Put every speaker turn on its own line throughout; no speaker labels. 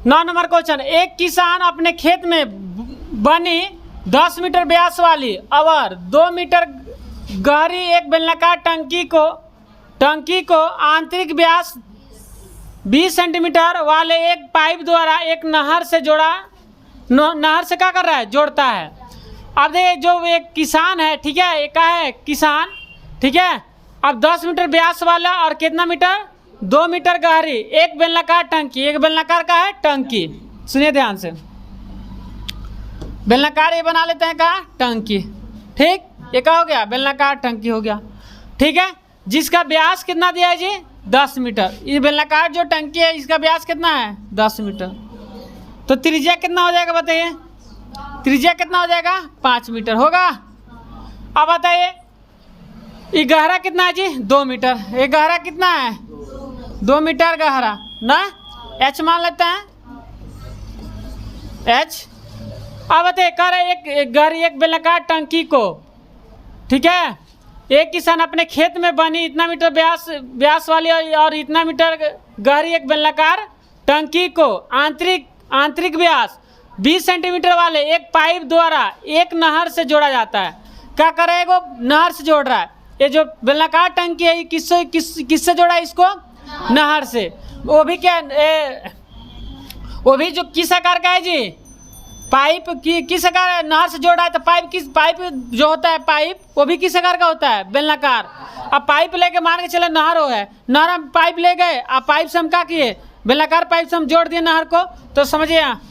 9 number question, एक किसान अपने खेत में बनी 10 मीटर व्यास वाली और 2 मीटर गहरी एक बेलनाकार टंकी को आंतरिक व्यास 20 सेंटीमीटर वाले एक पाइप द्वारा एक नहर से नहर से क्या कर रहा है, जोड़ता है। अब देखिए जो एक किसान है, ठीक है, एक है किसान, ठीक है। अब 10 मीटर व्यास वाला और कितना मीटर, 2 मीटर गहरी एक बेलनाकार टंकी, एक बेलनाकार का है टंकी, सुनिए ध्यान से, बेलनाकार ये बना लेते हैं का टंकी, ठीक, ये क्या हो गया, बेलनाकार टंकी हो गया, ठीक है, जिसका व्यास कितना दिया है जी, 10 मीटर। ये बेलनाकार जो टंकी है इसका व्यास कितना है, 10 मीटर। तो त्रिज्या कितना हो जाएगा बताइए, त्रिज्या कितना हो जाएगा, 5 मीटर होगा। अब बताइए ये गहरा कितना है जी, 2 मीटर। ये गहरा कितना है, 2 मीटर गहरा ना, एच मान लेते हैं, एच। अब बताइए कर एक गहरी एक बेलनाकार टंकी को, ठीक है, एक किसान अपने खेत में बनी इतना मीटर व्यास वाली और इतना मीटर गहरी एक बेलनाकार टंकी को आंतरिक व्यास 20 सेंटीमीटर वाले एक पाइप द्वारा एक नहर से जोड़ा जाता है। क्या कर रहा है, वो नहर से जोड़ रहा है। ये जो बेलनाकार टंकी है ये किससे जोड़ा है, इसको नहर से। वो भी क्या, वो भी जो किस आकार का है जी, पाइप किस आकार, नहर से जोड़ा है तो पाइप जो होता है पाइप वो भी किस आकार का होता है, बेलनाकार। अब पाइप लेके मान के चले नहर हो है, नहर हम पाइप ले गए, अब पाइप से हम क्या किए, बेलनाकार पाइप से हम जोड़ दिए नहर को। तो समझिए यहाँ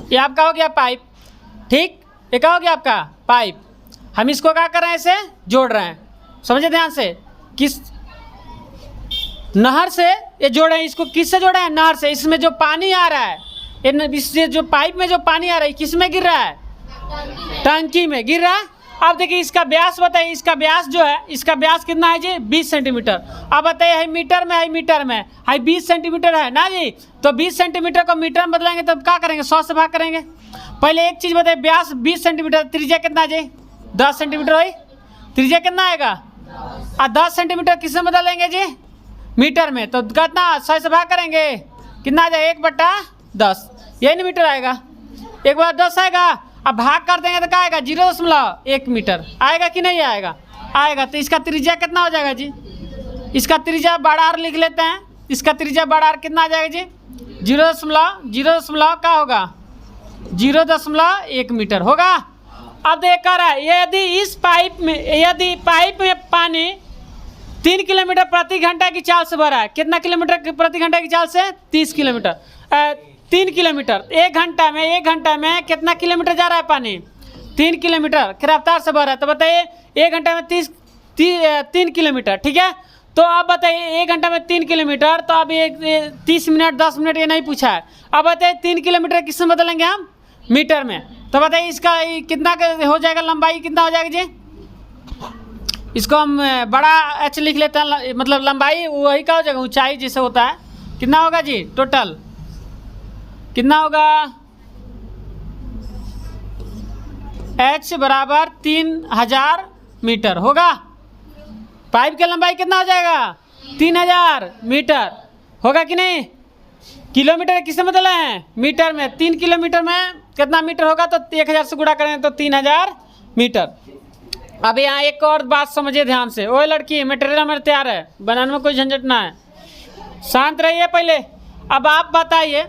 ये आपका हो गया पाइप, ठीक, ये क्या हो गया आपका पाइप। हम इसको क्या कर रहे हैं, इसे जोड़ रहे हैं, समझे ध्यान से, किस नहर से ये जोड़े हैं, इसको किससे जोड़े हैं, नहर से। इसमें जो पानी आ रहा है, इससे जो पाइप में जो पानी आ रहा है किस में गिर रहा है, टंकी में गिर रहा है। अब देखिए इसका व्यास बताइए, इसका व्यास जो है, इसका व्यास कितना है जी, 20 सेंटीमीटर। अब बताइए है मीटर में है 20 सेंटीमीटर है ना जी, तो 20 सेंटीमीटर को मीटर में बदलेंगे तो क्या करेंगे, 100 से भाग करेंगे। पहले एक चीज़ बताइए, व्यास 20 सेंटीमीटर, त्रिज्या कितना जी, 10 सेंटीमीटर भाई, त्रिज्या कितना आएगा, और 10 सेंटीमीटर किस में बदलेंगे जी, मीटर में, तो कितना 100 से भाग करेंगे, कितना आ जाएगा, 1/10, यही नहीं मीटर आएगा, 1/10 आएगा। अब भाग कर देंगे तो क्या आएगा, 0.1 मीटर आएगा कि नहीं आएगा, आएगा। तो इसका त्रिज्या कितना हो जाएगा जी, इसका त्रिज्या बड़ा आर लिख लेते हैं, इसका त्रिज्या बड़ा आर कितना आ जाएगा जी, 0.0 क्या होगा, 0.1 मीटर होगा। अब देख रहा है यदि इस पाइप में पानी 3 किलोमीटर प्रति घंटा की चाल से भरा है, कितना किलोमीटर प्रति घंटा की चाल से, 30 किलोमीटर, 3 किलोमीटर, एक घंटा में कितना किलोमीटर जा रहा है पानी, 3 किलोमीटर की रफ्तार से भरा है। तो बताइए 1 घंटा में 3 किलोमीटर, ठीक है। तो अब बताइए 1 घंटा में 3 किलोमीटर, तो अब ये 30 मिनट 10 मिनट ये नहीं पूछा है। अब बताइए 3 किलोमीटर किस में बदलेंगे हम, मीटर में। तो बताइए इसका कितना हो जाएगा, लंबाई कितना हो जाएगा जी, इसको हम बड़ा एच लिख लेते हैं, मतलब लंबाई वही का हो जाएगा, ऊंचाई जैसे होता है, कितना होगा जी, टोटल कितना होगा, h बराबर 3000 मीटर होगा। पाइप की लंबाई कितना हो जाएगा, 3000 मीटर होगा कि नहीं। किलोमीटर किससे बदला है, मीटर में। 3 किलोमीटर में कितना मीटर होगा, तो 1000 से गुणा करें तो 3000 मीटर। अब यहाँ एक और बात समझिए ध्यान से, ओए लड़की मटेरियल हमारे तैयार है, बनाने में कोई झंझट ना है, शांत रहिए पहले। अब आप बताइए,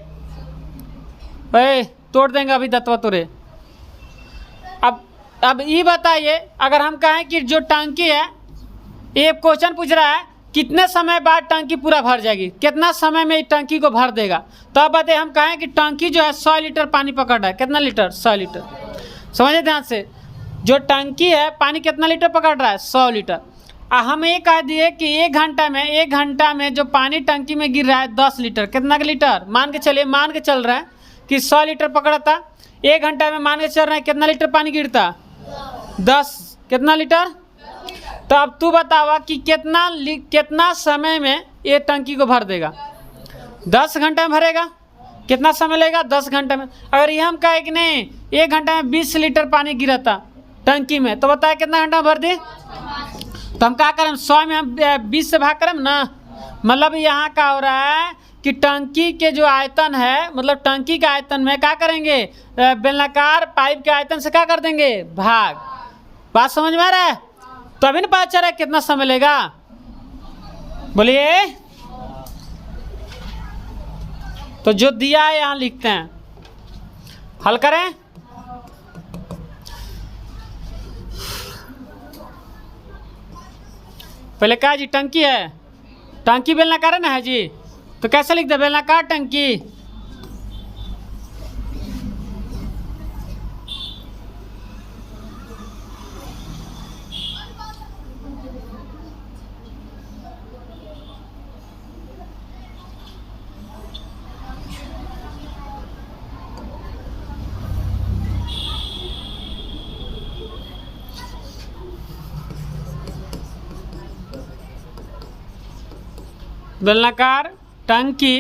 भाई तोड़ देंगे अभी दत्वा तोरे। अब ये बताइए, अगर हम कहें कि जो टंकी है, ये क्वेश्चन पूछ रहा है कितने समय बाद टंकी पूरा भर जाएगी, कितना समय में टंकी को भर देगा। तो अब बताइए हम कहें कि टंकी जो है 100 लीटर पानी पकड़ रहा है, कितना लीटर, 100 लीटर। समझिए ध्यान से, जो टंकी है पानी कितना लीटर पकड़ रहा है, 100 लीटर। हम ये कह दिए कि 1 घंटा में जो पानी टंकी में गिर रहा है 10 लीटर, कितना लीटर, मान के चल रहा है कि 100 लीटर पकड़ा था, 1 घंटा में मान के चल रहे हैं कितना लीटर पानी गिरता, 10, कितना लीटर। तो अब तू बतावा कि कितना समय में ये टंकी को भर देगा, 10 घंटा में भरेगा। कितना समय लेगा? 10 घंटे में। अगर ये हम कहे कि नहीं 1 घंटे में 20 लीटर पानी गिरा था टंकी में, तो बताए कितना घंटा भर दी? तो हम क्या करें, 100 में हम 20 से भाग करें ना। मतलब यहाँ क्या हो रहा है कि टंकी के जो आयतन है, मतलब टंकी के आयतन में क्या करेंगे, बेलनाकार पाइप के आयतन से क्या कर देंगे, भाग। बात समझ में आ रहा है? तो अभी नहीं पता चल रहा है कितना समय लेगा? बोलिए। तो जो दिया है यहाँ लिखते हैं, हल करें। पहले क्या जी, टंकी है, टंकी बेलनाकार है ना है जी, तो कैसे लिख दे, बेलनाकार टंकी। बेलनाकार टंकी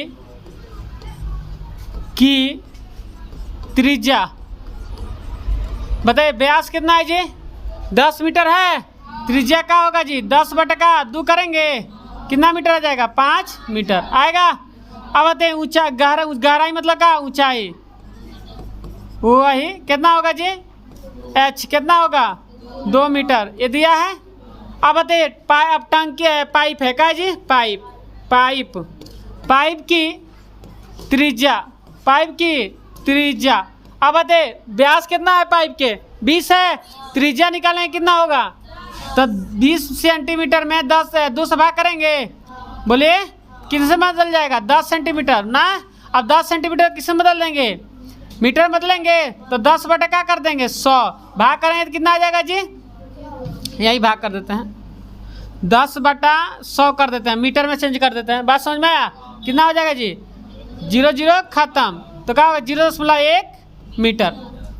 की त्रिज्या बताइए, व्यास कितना है जी? 10 मीटर है। त्रिज्या का होगा जी 10/2 करेंगे, कितना मीटर आ जाएगा? 5 मीटर आएगा। अब बताइए ऊंचा गहराई मतलब क्या, ऊंचाई वही कितना होगा जी? h कितना होगा? 2 मीटर, ये दिया है। अब बताइए अब टंकी पाइप है क्या जी, पाइप की त्रिज्या, अब बताइए व्यास कितना है पाइप के? 20 है। त्रिज्या निकालेंगे कितना होगा? तो 20 सेंटीमीटर में 2 से भाग करेंगे। बोलिए किससे बदल जाएगा? 10 सेंटीमीटर ना। अब 10 सेंटीमीटर किससे बदल देंगे? मीटर बदलेंगे, तो 10 बटा क्या कर देंगे? 100 भाग करेंगे तो कितना आ जाएगा जी? यही भाग कर देते हैं, 10/100 कर देते हैं, मीटर में चेंज कर देते हैं। बात समझ में आया? कितना हो जाएगा जी? 0 खत्म, तो क्या होगा? 0.1 मीटर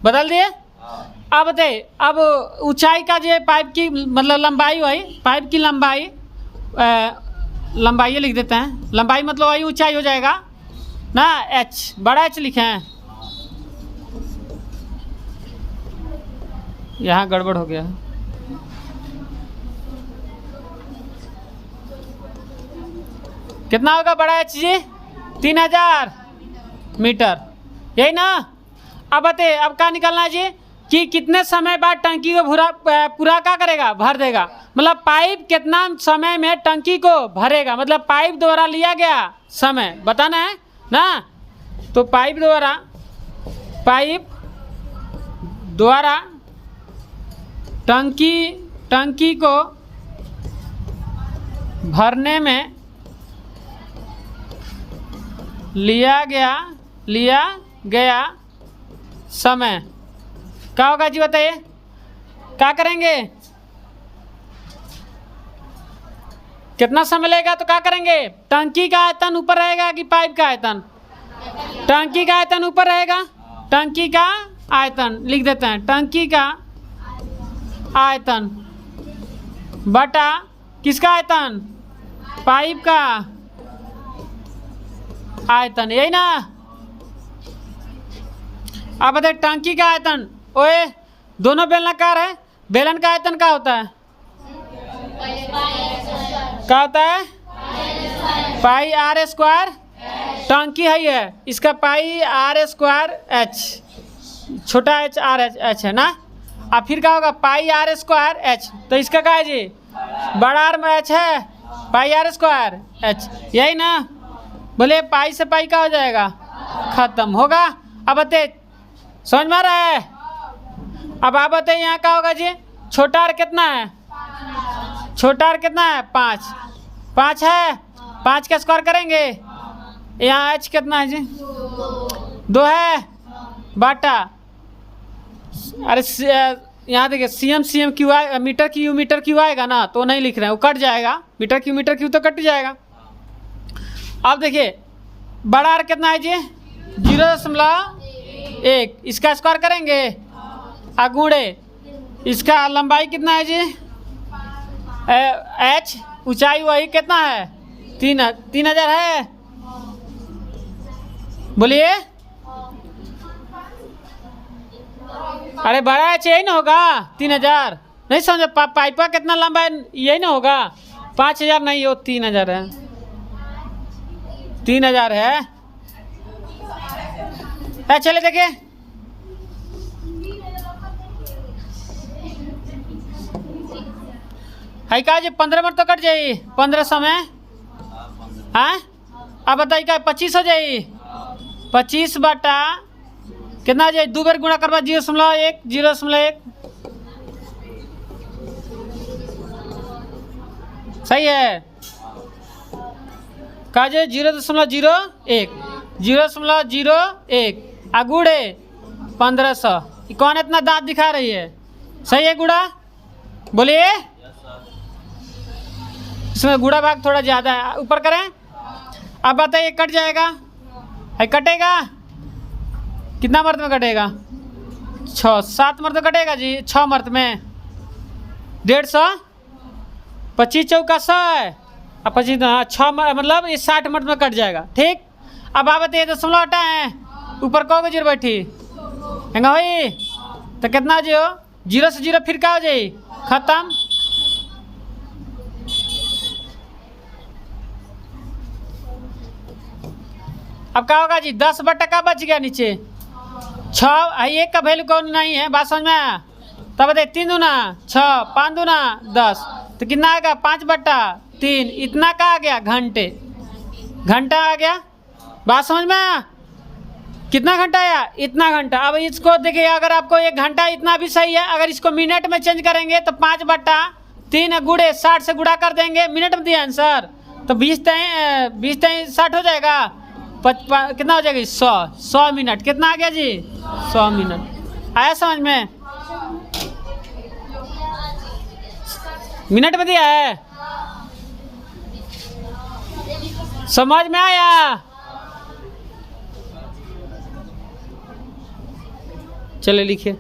बदल दिए। अब बताइए अब ऊंचाई का जो पाइप की मतलब लंबाई, वही पाइप की लंबाई, लंबाई लिख देते हैं, लंबाई मतलब वही ऊंचाई हो जाएगा ना, h बड़ा h लिखे हैं, यहाँ गड़बड़ हो गया। कितना होगा बड़ा h जी? 3000 मीटर, यही ना। अब बताइए अब क्या निकलना है जी कि कितने समय बाद टंकी को पूरा क्या करेगा? भर देगा। मतलब पाइप कितना समय में टंकी को भरेगा, मतलब पाइप द्वारा लिया गया समय बताना है ना। तो पाइप द्वारा टंकी को भरने में लिया गया समय क्या होगा जी? बताइए क्या करेंगे? कितना समय लगेगा? तो क्या करेंगे? टंकी का आयतन ऊपर रहेगा कि पाइप का आयतन? टंकी का आयतन ऊपर रहेगा। टंकी का आयतन लिख देते हैं, टंकी का आयतन बटा किसका आयतन? पाइप का आयतन, यही ना। अब बताइए टंकी का आयतन, ओए दोनों बेलनाकार है, बेलन का आयतन क्या होता है? क्या होता है? पाई r स्क्वायर। टंकी है इसका पाई r² h, छोटा h h है ना। अब फिर क्या होगा? पाई r² h, तो इसका क्या है जी? बड़ा r में h है, पाई r² h, यही ना। बोले पाई से पाई क्या हो जाएगा? खत्म होगा। अब बताइए समझ में आ रहा है? अब आप बताइए यहाँ क्या होगा जी? छोटा r कितना है? छोटा r कितना है? 5 है। 5 का स्क्वायर करेंगे, यहाँ h कितना है जी? 2 है बाटा, अरे यहाँ देखिए cm क्यू आए, मीटर क्यू आएगा ना, तो नहीं लिख रहे हैं, वो कट जाएगा। मीटर क्यू तो कट जाएगा। अब देखिए बड़ा r कितना है जी? 0.1, इसका स्क्वायर करेंगे अगुड़े, इसका लंबाई कितना है जी? h, ऊंचाई वही कितना है? 3000 है। बोलिए अरे बड़ा चाहिए ना होगा 3000 नहीं समझे पाइपा कितना लंबा है यही ना होगा 5000 नहीं हो 3000 है 3000 है। चले देखिए है का जी 15 मिनट तो कट जाई 1500 में हाँ अब बताइए क्या 25 हो जाई 25 बटा कितना जाए 2 बार गुणा करवा 0.1 0.1 सही है का जे 0.01 0.01 गुड़े 1500 कौन इतना दांत दिखा रही है सही है गुड़ा बोलिए इसमें गुड़ा भाग थोड़ा ज़्यादा है ऊपर करें अब बताइए कट जाएगा है कटेगा कितना मर्द में कटेगा 6-7 मर्द में कटेगा जी 6 मर्द में 150 25 चौका 100 है अब 25 6 मतलब ये 60 मर्द में कट जाएगा ठीक। अब आप बताइए 0.8 हटाए ऊपर कहोगे जीरो बैठी हैंगा भाई तो कितना जो 0 से 0 फिर क्या हो जाए खत्म। अब क्या होगा जी 10 बटा का बच गया नीचे 6 1 का वैल्यू कौन नहीं है बात समझ में आया तब बताइए 3 दूना 6 5 दूना 10 तो कितना आएगा 5 बटा 3 इतना का आ गया घंटा आ गया बात समझ में आया कितना घंटा आया इतना घंटा। अब इसको देखिए अगर आपको 1 घंटा इतना भी सही है अगर इसको मिनट में चेंज करेंगे तो 5 बटा 3 गुड़े 60 से गुड़ा कर देंगे मिनट में दिया आंसर तो 20 तय 60 हो जाएगा कितना हो जाएगी 100 मिनट कितना आ गया जी 100 मिनट आया समझ में मिनट में दिया है समझ में आया। चले लिखिए।